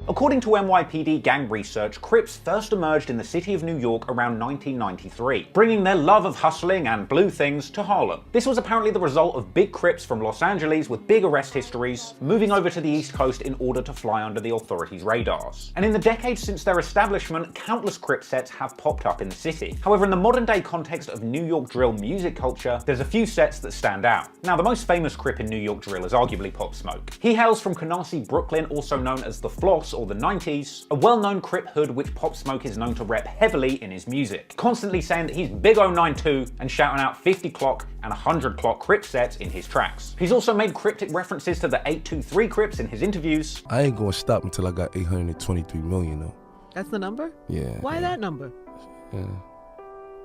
According to NYPD gang research, Crips first emerged in the city of New York around 1993, bringing their love of hustling and blue things to Harlem. This was apparently the result of big Crips from Los Angeles with big arrest histories moving over to the East Coast in order to fly under the authorities' radars. And in the decades since their establishment, countless Crip sets have popped up in the city. However, in the modern day context of New York drill music culture, there's a few sets that stand out. Now, the most famous Crip in New York drill is arguably Pop Smoke. He hails from Canarsie, Brooklyn, also known as the Floss or the 90s, a well-known Crip hood which Pop Smoke is known to rep heavily in his music, constantly saying that he's Big 092 and shouting out 50 clock and 100 clock Crip sets in his tracks. He's also made cryptic references to the 823 Crips in his interviews. I ain't gonna stop until I got 823 million though. That's the number? Yeah. Why that number? Yeah.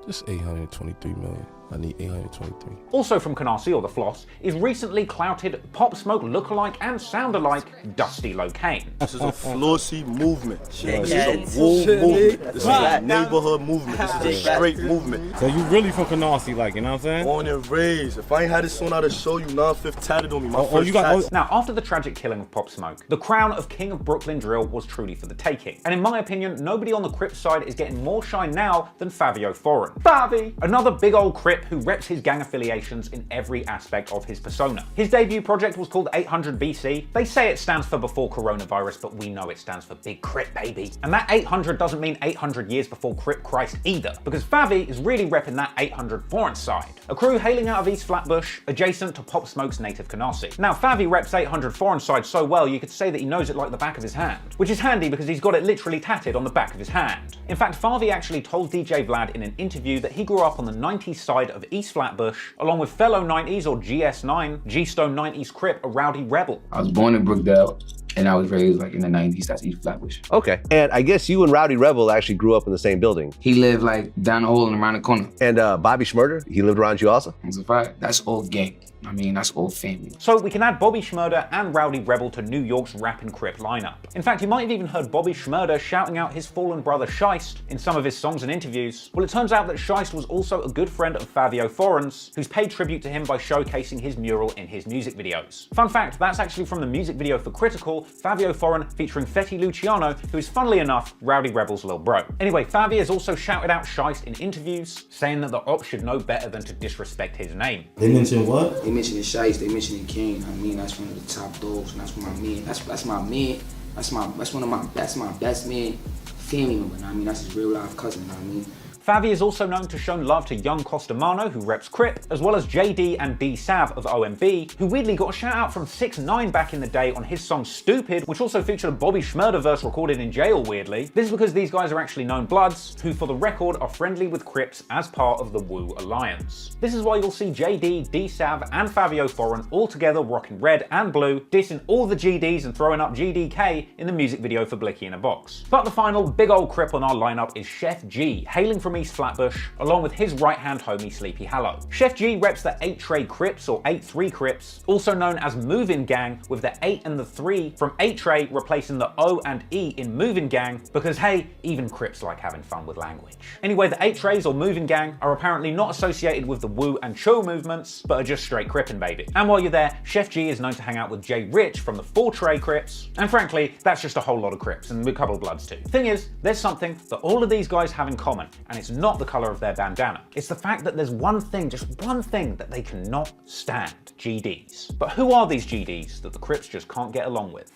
Just 823 million. I need 823. Also from Canarsie or the Floss is recently clouted Pop Smoke lookalike and sound-alike Dusty Locane. This is a flossy movement. This is a wool movement. This is a neighborhood movement. This is a straight movement. So you really from Canarsie, like, you know what I'm saying? Born and raised. If I ain't had this on, I'd show you 9/5 tatted on me. My first tat. Now, after the tragic killing of Pop Smoke, the crown of King of Brooklyn Drill was truly for the taking. And in my opinion, nobody on the Crips side is getting more shine now than Fivio Foreign. Favi! Another big old Crip who reps his gang affiliations in every aspect of his persona. His debut project was called 800 BC. They say it stands for before coronavirus, but we know it stands for Big Crip, baby. And that 800 doesn't mean 800 years before Crip Christ either, because Favi is really repping that 800 Foreign side, a crew hailing out of East Flatbush, adjacent to Pop Smoke's native Canarsie. Now, Favi reps 800 Foreign side so well you could say that he knows it like the back of his hand, which is handy because he's got it literally tatted on the back of his hand. In fact, Favi actually told DJ Vlad in an interview that he grew up on the 90s side of East Flatbush, along with fellow 90s or GS9, G-Stone 90s Crip, a rowdy rebel. I was born in Brookdale, and I was raised like in the 90s, that's East Flatbush. Okay, and I guess you and Rowdy Rebel actually grew up in the same building. He lived like down the hall and around the corner. And Bobby Schmurder, he lived around you also? That's a fact. That's all gang. I mean, that's all family. So we can add Bobby Schmurder and Rowdy Rebel to New York's rapping Crip lineup. In fact, you might have even heard Bobby Schmurder shouting out his fallen brother Shiest in some of his songs and interviews. Well, it turns out that Shiest was also a good friend of Fivio Foreign's, who's paid tribute to him by showcasing his mural in his music videos. Fun fact, that's actually from the music video for Critical, Fivio Foreign featuring Fetty Luciano, who is funnily enough Rowdy Rebel's little bro. Anyway, Favi has also shouted out Shiest in interviews, saying that the ops should know better than to disrespect his name. They mentioned what? They mentioned Shiest, they mentioned King. I mean, that's one of the top dogs, and that's my man. That's my man. That's my best man, family member. I mean, that's his real life cousin. I mean. Favi is also known to show love to young Costamano, who reps Crip, as well as JD and D Sav of OMB, who weirdly got a shout out from 6ix9ine back in the day on his song Stupid, which also featured a Bobby Schmurder verse recorded in jail, weirdly. This is because these guys are actually known bloods, who for the record are friendly with Crips as part of the Wu Alliance. This is why you'll see JD, D Sav, and Fivio Foreign all together rocking red and blue, dissing all the GDs and throwing up GDK in the music video for Blicky in a Box. But the final big old Crip on our lineup is Chef G, hailing from East Flatbush, along with his right-hand homie Sleepy Hallow. Chef G reps the 8-Tray Crips or 8-3 Crips, also known as Movin' Gang, with the 8 and the 3 from 8-Tray replacing the O and E in Movin' Gang, because hey, even Crips like having fun with language. Anyway, the 8-Trays or Movin' Gang are apparently not associated with the Wu and Cho movements, but are just straight Crippin' baby. And while you're there, Chef G is known to hang out with Jay Rich from the 4-Tray Crips, and frankly, that's just a whole lot of Crips, and a couple of Bloods too. Thing is, there's something that all of these guys have in common, and it's not the color of their bandana. It's the fact that there's one thing, just one thing, that they cannot stand: GDs. But who are these GDs that the Crips just can't get along with?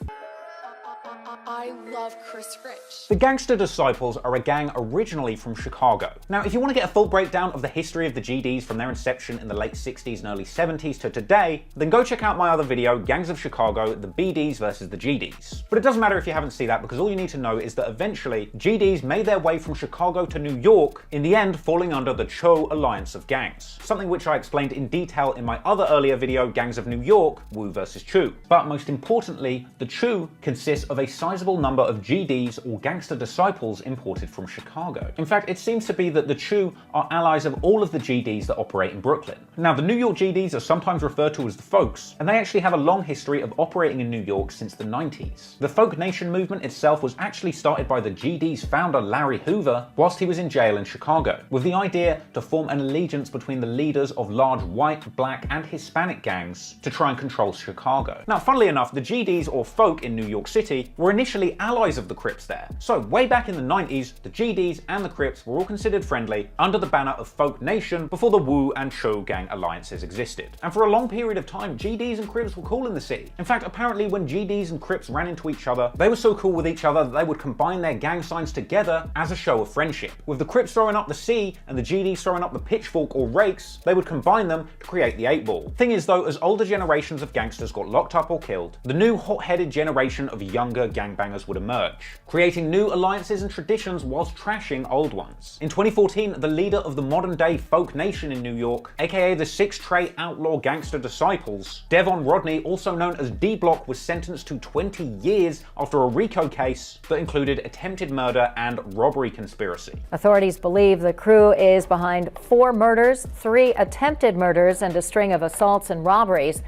I love Chris Rich. The Gangster Disciples are a gang originally from Chicago. Now, if you want to get a full breakdown of the history of the GDs from their inception in the late 60s and early 70s to today, then go check out my other video, Gangs of Chicago, the BDs versus the GDs. But it doesn't matter if you haven't seen that, because all you need to know is that eventually, GDs made their way from Chicago to New York, in the end falling under the Cho Alliance of Gangs, something which I explained in detail in my other earlier video, Gangs of New York, Wu versus Chu. But most importantly, the Chu consists of a sizable number of GDs or gangster disciples imported from Chicago. In fact, it seems to be that the Chu are allies of all of the GDs that operate in Brooklyn. Now, the New York GDs are sometimes referred to as the Folks, and they actually have a long history of operating in New York since the 90s. The Folk Nation movement itself was actually started by the GD's founder Larry Hoover whilst he was in jail in Chicago, with the idea to form an allegiance between the leaders of large white, black, and Hispanic gangs to try and control Chicago. Now, funnily enough, the GDs or Folk in New York City were were initially allies of the Crips there. So way back in the 90s, the GDs and the Crips were all considered friendly under the banner of Folk Nation before the Wu and Cho gang alliances existed. And for a long period of time, GDs and Crips were cool in the city. In fact, apparently when GDs and Crips ran into each other, they were so cool with each other that they would combine their gang signs together as a show of friendship. With the Crips throwing up the C and the GDs throwing up the pitchfork or rakes, they would combine them to create the 8-ball. Thing is though, as older generations of gangsters got locked up or killed, the new hot-headed generation of younger gangbangers would emerge, creating new alliances and traditions whilst trashing old ones. In 2014, the leader of the modern-day Folk Nation in New York, aka the 6 Trey outlaw gangster disciples, Devon Rodney, also known as D-Block, was sentenced to 20 years after a RICO case that included attempted murder and robbery conspiracy. Authorities believe the crew is behind 4 murders, 3 attempted murders, and a string of assaults and robberies.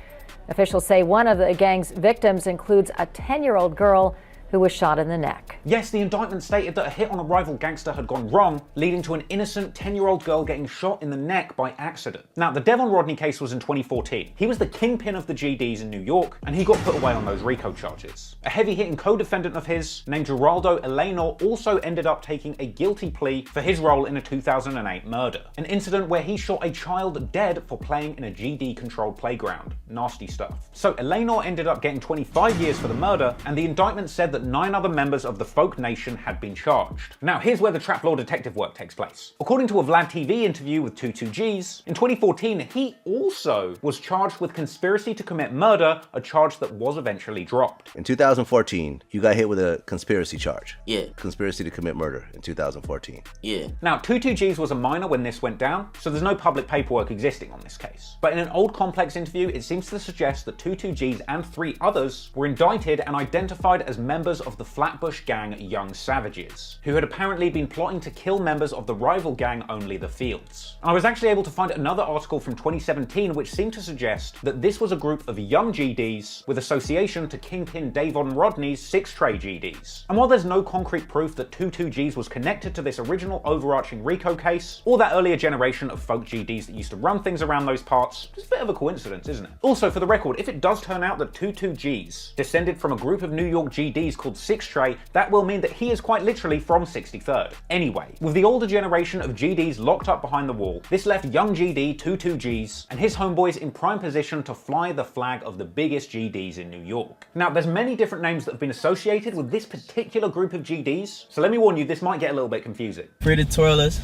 Officials say one of the gang's victims includes a 10-year-old girl who was shot in the neck. Yes, the indictment stated that a hit on a rival gangster had gone wrong, leading to an innocent 10-year-old girl getting shot in the neck by accident. Now, the Devon Rodney case was in 2014. He was the kingpin of the GDs in New York, and he got put away on those RICO charges. A heavy-hitting co-defendant of his, named Geraldo Eleanor, also ended up taking a guilty plea for his role in a 2008 murder, an incident where he shot a child dead for playing in a GD-controlled playground. Nasty stuff. So Eleanor ended up getting 25 years for the murder, and the indictment said that 9 other members of the Folk Nation had been charged. Now here's where the trap law detective work takes place. According to a Vlad TV interview with 22Gs, in 2014 he also was charged with conspiracy to commit murder, a charge that was eventually dropped. In 2014, you got hit with a conspiracy charge. Yeah. Conspiracy to commit murder in 2014. Yeah. Now 22Gs was a minor when this went down, so there's no public paperwork existing on this case. But in an old Complex interview, it seems to suggest that 22Gs and 3 others were indicted and identified as members of the Flatbush gang Young Savages, who had apparently been plotting to kill members of the rival gang Only the Fields. I was actually able to find another article from 2017 which seemed to suggest that this was a group of young GDs with association to Kingpin Devon Rodney's 6 Trey GDs. And while there's no concrete proof that 22Gs was connected to this original overarching RICO case, or that earlier generation of folk GDs that used to run things around those parts, it's a bit of a coincidence, isn't it? Also, for the record, if it does turn out that 22Gs descended from a group of New York GDs called 6 Trey, that will mean that he is quite literally from 63rd. Anyway, with the older generation of GDs locked up behind the wall, this left young GD 22Gs and his homeboys in prime position to fly the flag of the biggest GDs in New York. Now, there's many different names that have been associated with this particular group of GDs, so let me warn you, this might get a little bit confusing. Free the twirlers,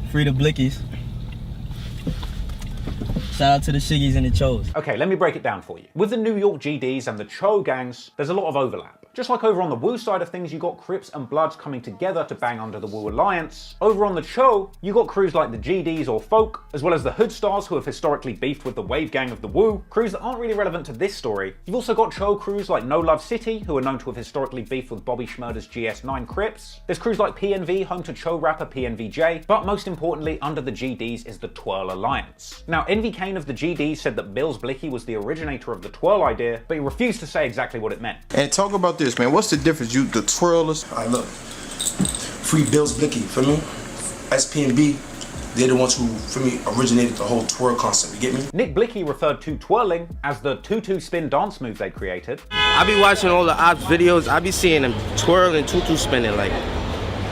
free the blickies. Shout out to the Shiggies and the Chos. Okay, let me break it down for you. With the New York GDs and the Cho gangs, there's a lot of overlap. Just like over on the Wu side of things, you got Crips and Bloods coming together to bang under the Wu Alliance. Over on the Cho, you got crews like the GDs or Folk, as well as the Hood Stars who have historically beefed with the Wave Gang of the Wu, crews that aren't really relevant to this story. You've also got Cho crews like No Love City, who are known to have historically beefed with Bobby Shmurda's GS9 Crips. There's crews like PNV, home to Cho rapper PNVJ, but most importantly, under the GDs is the Twirl Alliance. Now, Envy Kane of the GDs said that Bills Blicky was the originator of the Twirl idea, but he refused to say exactly what it meant. And talk about this, man. What's the difference? You, the twirlers. All right, look. Free Bills Blicky, for me. SP&B, they're the ones who, for me, originated the whole twirl concept. You get me? Nick Blicky referred to twirling as the 2-2 spin dance move they created. I be watching all the ops videos. I be seeing them twirling, 2-2 spinning like.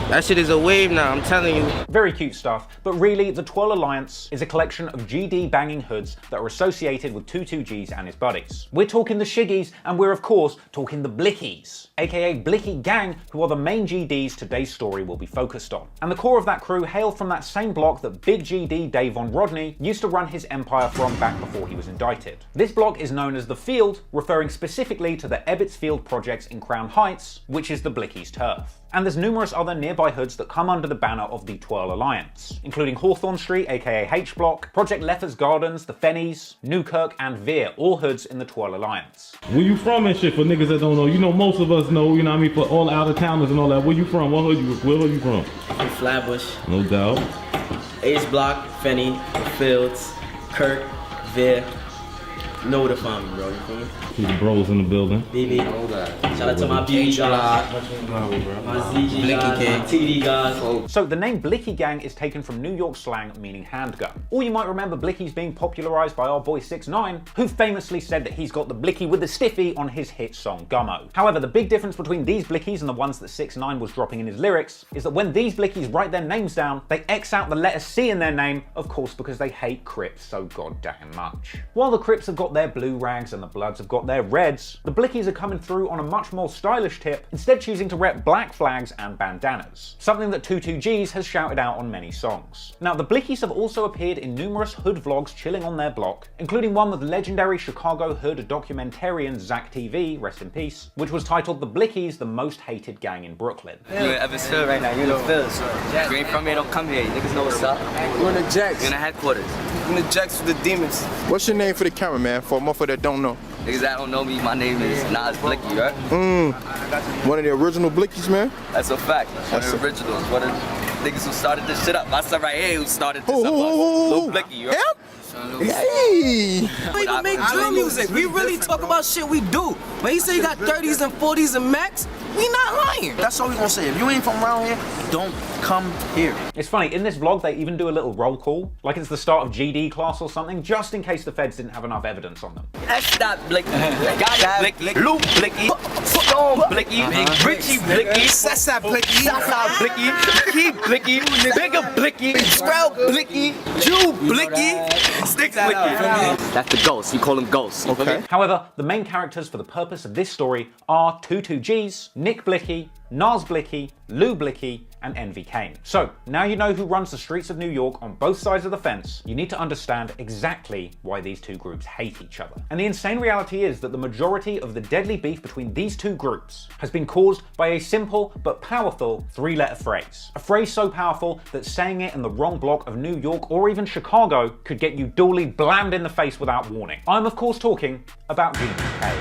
That shit is a wave now, I'm telling you. Very cute stuff, but really, the Twirl Alliance is a collection of GD banging hoods that are associated with 22Gs and his buddies. We're talking the Shiggies, and we're of course talking the Blickies, aka Blicky Gang, who are the main GDs today's story will be focused on. And the core of that crew hail from that same block that Big GD Devon Rodney used to run his empire from back before he was indicted. This block is known as the Field, referring specifically to the Ebbets Field projects in Crown Heights, which is the Blickies' turf. And there's numerous other nearby hoods that come under the banner of the Twirl Alliance, including Hawthorne Street, aka H Block, Project Leffers Gardens, the Fennies, Newkirk, and Veer, all hoods in the Twirl Alliance. Where you from and shit, for niggas that don't know? You know, most of us know, you know what I mean, for all the out-of-towners and all that. Where you from? Where hood you from? From Flatbush. No doubt. H Block, Fenny, Fields, Kirk, Veer. You know where to find me, bro. You feel me? See the bros in the building. BB. Shout out to my BB guys, my ZG guys, my TD guys. So the name Blicky Gang is taken from New York slang meaning handgun. Or you might remember Blickies being popularized by our boy 6ix9ine, who famously said that he's got the blicky with the stiffy on his hit song Gummo. However, the big difference between these Blickies and the ones that 6ix9ine was dropping in his lyrics is that when these Blickies write their names down, they X out the letter C in their name, of course because they hate Crips so goddamn much. While the Crips have got their blue rags and the Bloods have got their reds, the Blickies are coming through on a much more stylish tip, instead choosing to rep black flags and bandanas, something that 22G's has shouted out on many songs. Now, the Blickies have also appeared in numerous hood vlogs chilling on their block, including one with legendary Chicago hood documentarian Zach TV, rest in peace, which was titled The Blickies, the Most Hated Gang in Brooklyn. You're in Evansville right now, you're in the fields. If you ain't from here, don't come here. You niggas know what's up. We're in the Jacks. You're in the headquarters. We're in the Jacks with the demons. What's your name for the camera, man? For a motherfucker that don't know. Niggas that don't know me, my name is Nas Blicky, right? One of the original Blickies, man? That's a fact. One of the originals. One of the niggas who started this shit up. My son right here who started this up. Lil Blicky, right? Hey! We even make drill music. We really talk about shit we do. When he say you got 30s and 40s and max, we not lying. That's all we gonna say. If you ain't from around here, don't come here. It's funny, in this vlog they even do a little roll call, like it's the start of GD class or something, just in case the feds didn't have enough evidence on them. That's not Blicky. Got Blicky. Luke Blicky. Stone Blicky. Richie Blicky. Sasa Blicky. Sasa Blicky. Keith Blicky. Bigger Blicky. Swell Blicky. Jew Blicky. Sticks Blicky. That's the ghost. You call him ghosts. Okay. However, the main characters for the purpose of this story are 22G's, Nick Blicky, Nas Blicky, Lou Blicky, and Envy Kane. So, now you know who runs the streets of New York on both sides of the fence, you need to understand exactly why these two groups hate each other. And the insane reality is that the majority of the deadly beef between these two groups has been caused by a simple but powerful three-letter phrase. A phrase so powerful that saying it in the wrong block of New York or even Chicago could get you duly blammed in the face without warning. I'm of course talking about GDK.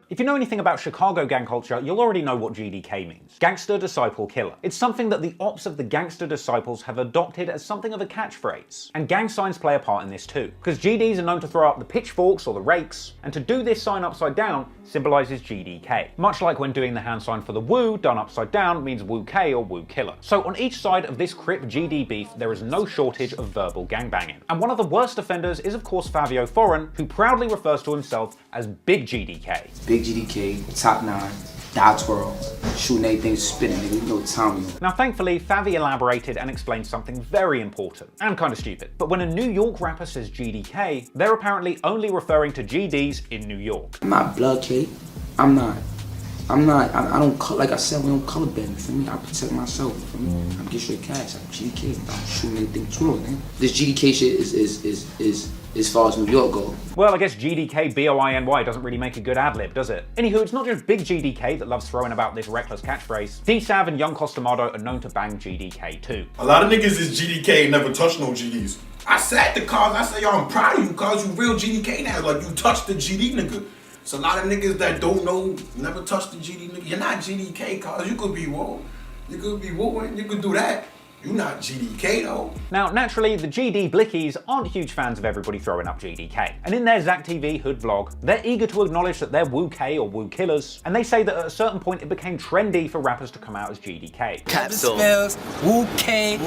If you know anything about Chicago gang culture, you'll already know what GDK means. Gangster Disciple Killer. It's something that the ops of the gangster disciples have adopted as something of a catchphrase. And gang signs play a part in this too, because GDs are known to throw up the pitchforks or the rakes, and to do this sign upside down symbolizes GDK. Much like when doing the hand sign for the woo done upside down means woo K or woo killer. So on each side of this Crip GD beef, there is no shortage of verbal gangbanging. And one of the worst offenders is of course Fivio Foreign, who proudly refers to himself as Big GDK. Big GDK, top 9, die twirl, shooting everything, spinning, nigga, you know what time we on. Now thankfully, Favi elaborated and explained something very important, and kind of stupid. But when a New York rapper says GDK, they're apparently only referring to GDs in New York. I'm not blood cake, I don't, like I said, we don't color bend, for me, I protect myself, for me, I'm get straight cash, I'm GDK, I'm shooting anything twirl, man. This GDK shit is as far as New York go. Well, I guess GDK BOINY doesn't really make a good ad-lib, does it? Anywho, it's not just Big GDK that loves throwing about this reckless catchphrase. D-Sav and Young Costamado are known to bang GDK too. A lot of niggas is GDK and never touched no GDs. I sat the cars, I said, yo, I'm proud of you cause you real GDK now. Like, you touched the GD nigga. It's a lot of niggas that don't know, never touched the GD nigga. You're not GDK cause you could be woo. You could be wooing, you could do that. You're not GDK though. Now, naturally, the GD Blickies aren't huge fans of everybody throwing up GDK. And in their Zach TV Hood vlog, they're eager to acknowledge that they're Woo K or Woo Killers, and they say that at a certain point it became trendy for rappers to come out as GDK. Capsule. Woo K,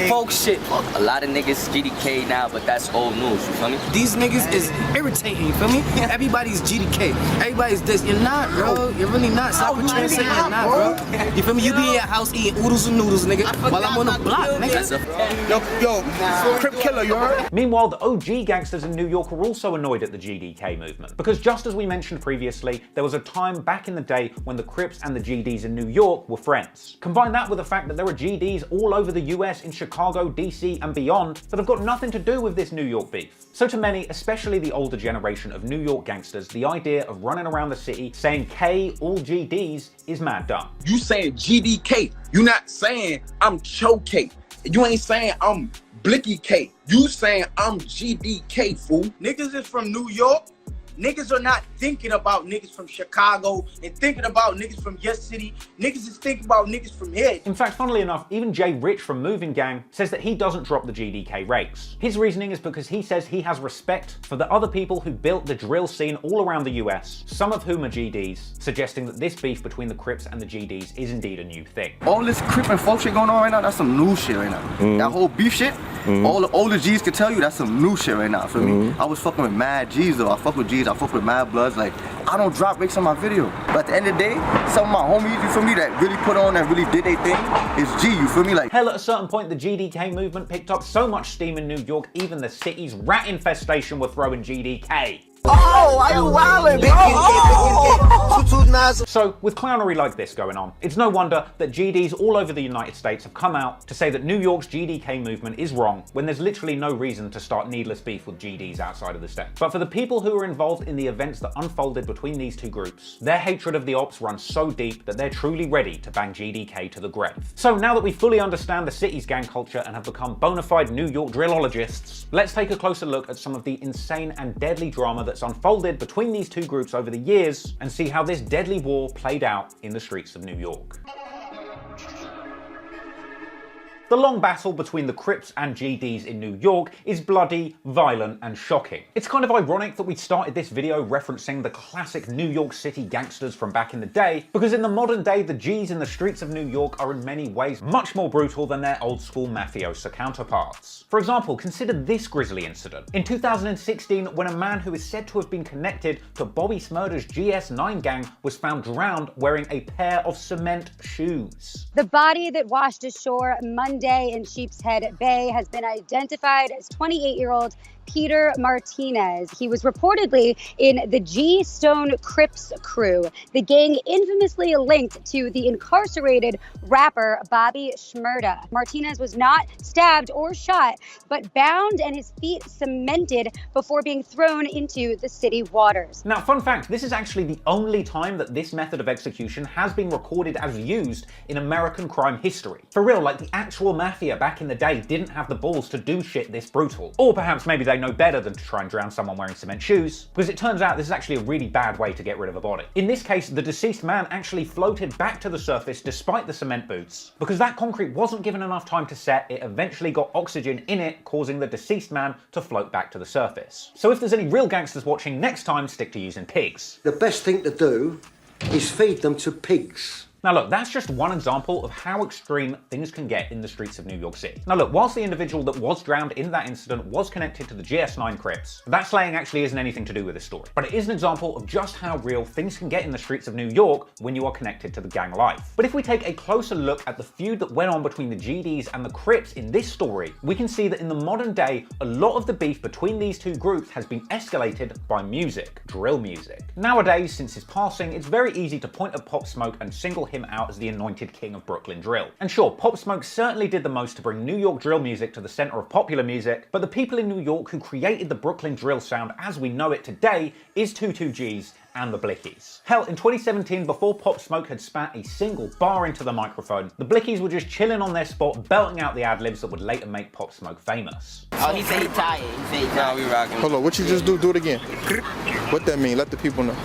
folk shit. A lot of niggas GDK now, but that's old news, you feel me? These niggas is irritating, you feel me? Everybody's GDK. Everybody's this. You're not, bro. You're really not. Stop what you're saying. You're not, bro. You feel me? You be in your house eating oodles and noodles, nigga, while I'm on the block, nigga. Yo, Crip killer, you heard? Meanwhile, the OG gangsters in New York were also annoyed at the GDK movement, because just as we mentioned previously, there was a time back in the day when the Crips and the GDs in New York were friends. Combine that with the fact that there are GDs all over the US, in Chicago, DC, and beyond, that have got nothing to do with this New York beef. So to many, especially the older generation of New York gangsters, the idea of running around the city saying K all GDs is mad dumb. You saying GDK, you not saying I'm Cho K. You ain't saying I'm Blicky K. You saying I'm GDK, fool. Niggas is from New York, niggas are not thinking about niggas from Chicago and thinking about niggas from your city. Niggas is thinking about niggas from here. In fact, funnily enough, even Jay Rich from Moving Gang says that he doesn't drop the GDK rakes. His reasoning is because he says he has respect for the other people who built the drill scene all around the US, some of whom are GDs, suggesting that this beef between the Crips and the GDs is indeed a new thing. All this Crip and folk shit going on right now, that's some new shit right now. That whole beef shit, all the older G's can tell you that's some new shit right now, feel me? I was fucking with mad G's though, I fuck with G's, I fuck with mad bloods, like, I don't drop rakes on my video. But at the end of the day, some of my homies, you feel me, that really put on, that really did their thing, is G, you feel me? Like, hell, at a certain point, the GDK movement picked up so much steam in New York, even the city's rat infestation were throwing GDK. Oh, are you wildin'? So, with clownery like this going on, it's no wonder that GDs all over the United States have come out to say that New York's GDK movement is wrong when there's literally no reason to start needless beef with GDs outside of the state. But for the people who are involved in the events that unfolded between these two groups, their hatred of the ops runs so deep that they're truly ready to bang GDK to the grave. So now that we fully understand the city's gang culture and have become bona fide New York drillologists, let's take a closer look at some of the insane and deadly drama that's unfolded between these two groups over the years and see how this deadly war played out in the streets of New York. The long battle between the Crips and GDs in New York is bloody, violent, and shocking. It's kind of ironic that we started this video referencing the classic New York City gangsters from back in the day, because in the modern day, the Gs in the streets of New York are in many ways much more brutal than their old school mafioso counterparts. For example, consider this grisly incident. In 2016, when a man who is said to have been connected to Bobby Shmurda's GS9 gang was found drowned wearing a pair of cement shoes. The body that washed ashore Monday in Sheepshead Bay has been identified as 28-year-old Peter Martinez. He was reportedly in the G Stone Crips crew, the gang infamously linked to the incarcerated rapper Bobby Shmurda. Martinez was not stabbed or shot, but bound and his feet cemented before being thrown into the city waters. Now, fun fact, this is actually the only time that this method of execution has been recorded as used in American crime history. For real, like the actual mafia back in the day didn't have the balls to do shit this brutal. Or perhaps maybe they know better than to try and drown someone wearing cement shoes, because it turns out this is actually a really bad way to get rid of a body. In this case, the deceased man actually floated back to the surface despite the cement boots. Because that concrete wasn't given enough time to set, it eventually got oxygen in it, causing the deceased man to float back to the surface. So if there's any real gangsters watching, next time stick to using pigs. The best thing to do is feed them to pigs. Now look, that's just one example of how extreme things can get in the streets of New York City. Now look, whilst the individual that was drowned in that incident was connected to the GS9 Crips, that slaying actually isn't anything to do with this story. But it is an example of just how real things can get in the streets of New York when you are connected to the gang life. But if we take a closer look at the feud that went on between the GDs and the Crips in this story, we can see that in the modern day, a lot of the beef between these two groups has been escalated by music, drill music. Nowadays, since his passing, it's very easy to point at Pop Smoke and single him out as the anointed king of Brooklyn drill. And sure, Pop Smoke certainly did the most to bring New York drill music to the center of popular music, but the people in New York who created the Brooklyn drill sound as we know it today is 22Gs and the Blickies. Hell, in 2017, before Pop Smoke had spat a single bar into the microphone, the Blickies were just chilling on their spot, belting out the ad-libs that would later make Pop Smoke famous. Oh, he said he tired. He said he tired. Nah, we rocking. Hold on, what you just do? Do it again. What that mean? Let the people know.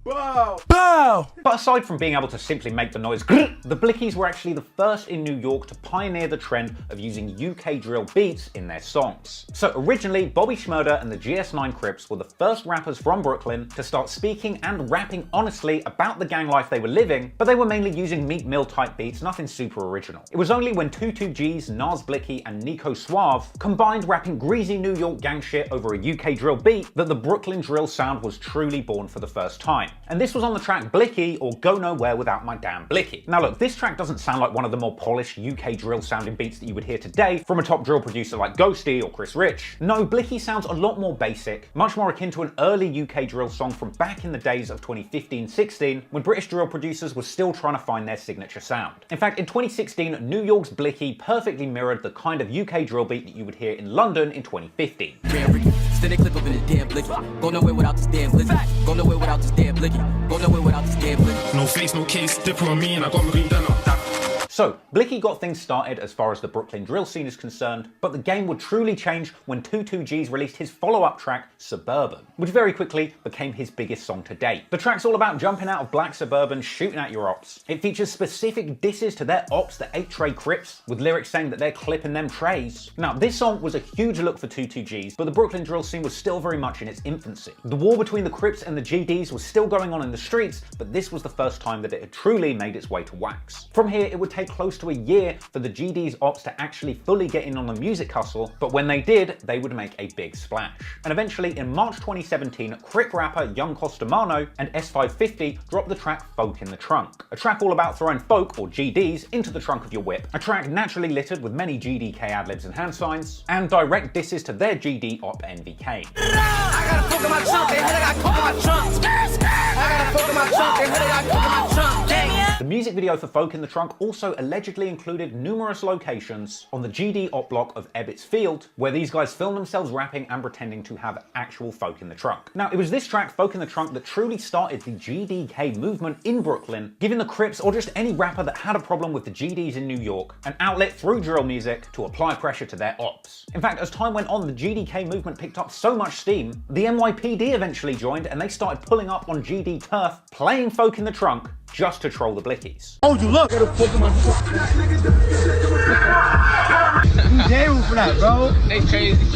Wow. Bow! But aside from being able to simply make the noise grrr, the Blickies were actually the first in New York to pioneer the trend of using UK drill beats in their songs. So originally, Bobby Shmurda and the GS9 Crips were the first rappers from Brooklyn to start speaking and rapping honestly about the gang life they were living, but they were mainly using Meek Mill type beats, nothing super original. It was only when 22Gs, Nas Blicky, and Nico Suave combined rapping greasy New York gang shit over a UK drill beat that the Brooklyn drill sound was truly born for the first time. And this was on the track Blicky, or Go Nowhere Without My Damn Blicky. Now look, this track doesn't sound like one of the more polished UK drill sounding beats that you would hear today from a top drill producer like Ghosty or Chris Rich. No, Blicky sounds a lot more basic, much more akin to an early UK drill song from back in the days of 2015-16, when British drill producers were still trying to find their signature sound. In fact, in 2016, New York's Blicky perfectly mirrored the kind of UK drill beat that you would hear in London in 2015. Send a clip up in a damn blicky. Go nowhere without this damn blicky. Go nowhere without this damn blicky. Go nowhere without this damn blicky. No face, no case, dipper on me and I got my green done up. So, Blicky got things started as far as the Brooklyn drill scene is concerned, but the game would truly change when 22G's released his follow-up track, Suburban, which very quickly became his biggest song to date. The track's all about jumping out of black Suburban, shooting at your ops. It features specific disses to their ops, the 8-tray Crips, with lyrics saying that they're clipping them trays. Now, this song was a huge look for 22G's, but the Brooklyn drill scene was still very much in its infancy. The war between the Crips and the GDs was still going on in the streets, but this was the first time that it had truly made its way to wax. From here, it would take close to a year for the GD's ops to actually fully get in on the music hustle, but when they did, they would make a big splash. And eventually, in March 2017, Crip rapper Young Costamano and S550 dropped the track Folk in the Trunk, a track all about throwing folk, or GDs, into the trunk of your whip, a track naturally littered with many GDK ad-libs and hand signs, and direct disses to their GD op NVK. I got a folk in my trunk, they heard I got coke in my trunk. I got a folk in my trunk, they heard I got coke in my trunk. The music video for Folk in the Trunk also allegedly included numerous locations on the GD op block of Ebbets Field, where these guys filmed themselves rapping and pretending to have actual folk in the trunk. Now, it was this track, Folk in the Trunk, that truly started the GDK movement in Brooklyn, giving the Crips, or just any rapper that had a problem with the GDs in New York, an outlet through drill music to apply pressure to their ops. In fact, as time went on, the GDK movement picked up so much steam, the NYPD eventually joined and they started pulling up on GD turf, playing Folk in the Trunk, just to troll the Blickies. Oh, you look at a folk in my trunk. You damn for that, bro. They crazy.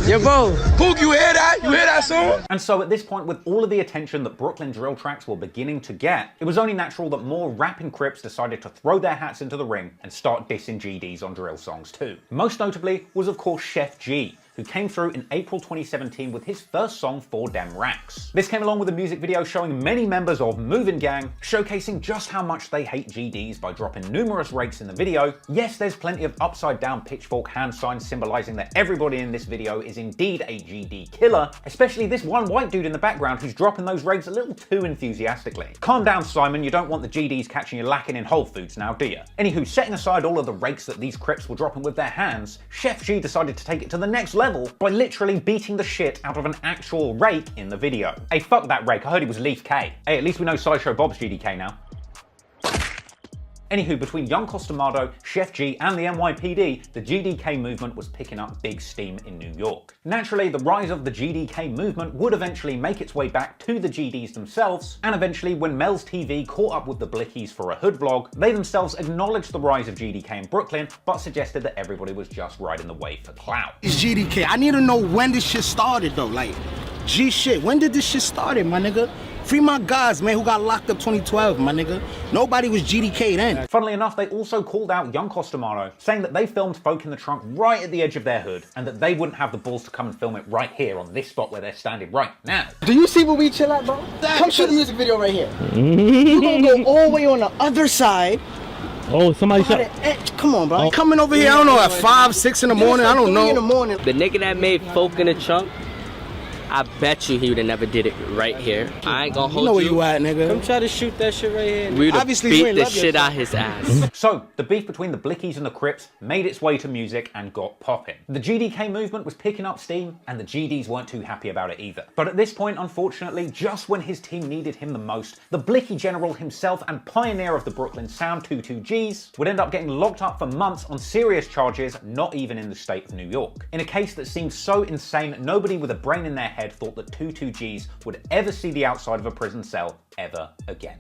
Yo, bro. Pook, you hear that? You hear that song? And so at this point, with all of the attention that Brooklyn drill tracks were beginning to get, it was only natural that more rapping Crips decided to throw their hats into the ring and start dissing GDs on drill songs too. Most notably was of course Chef G, who came through in April 2017 with his first song, 4 Dem Racks. This came along with a music video showing many members of Movin' Gang, showcasing just how much they hate GDs by dropping numerous rakes in the video. Yes, there's plenty of upside down pitchfork hand signs symbolizing that everybody in this video is indeed a GD killer, especially this one white dude in the background who's dropping those rakes a little too enthusiastically. Calm down, Simon, you don't want the GDs catching you lacking in Whole Foods now, do you? Anywho, setting aside all of the rakes that these Crips were dropping with their hands, Chef G decided to take it to the next level by literally beating the shit out of an actual rake in the video. Hey, fuck that rake, I heard he was Leaf K. Hey, at least we know Sideshow Bob's GDK now. Anywho, between Young Costamano, Chef G, and the NYPD, the GDK movement was picking up big steam in New York. Naturally, the rise of the GDK movement would eventually make its way back to the GDs themselves, and eventually when Mel's TV caught up with the Blickies for a hood vlog, they themselves acknowledged the rise of GDK in Brooklyn, but suggested that everybody was just riding the wave for clout. It's GDK. I need to know when this shit started though, like, G shit, when did this shit started, my nigga? Free my guys, man, who got locked up 2012, my nigga. Nobody was GDK then. Funnily enough, they also called out Young Costamano, saying that they filmed Folk in the Trunk right at the edge of their hood, and that they wouldn't have the balls to come and film it right here on this spot where they're standing right now. Do you see where we chill at, bro? Come shoot the music video right here. You gonna go all the way on the other side. Oh, somebody shot. Come on, bro. Coming over here, I don't know, at 5, 6 in the morning, I don't know. In the morning. The nigga that made Folk in the Trunk, I bet you he would have never did it right here. I ain't gonna hold you. You know where you at, nigga. Come try to shoot that shit right here. We would have beat the shit out his ass. So, the beef between the Blickies and the Crips made its way to music and got popping. The GDK movement was picking up steam, and the GDs weren't too happy about it either. But at this point, unfortunately, just when his team needed him the most, the Blicky general himself and pioneer of the Brooklyn sound, 22G's, would end up getting locked up for months on serious charges, not even in the state of New York. In a case that seemed so insane, nobody with a brain in their head thought that 22G's would ever see the outside of a prison cell ever again.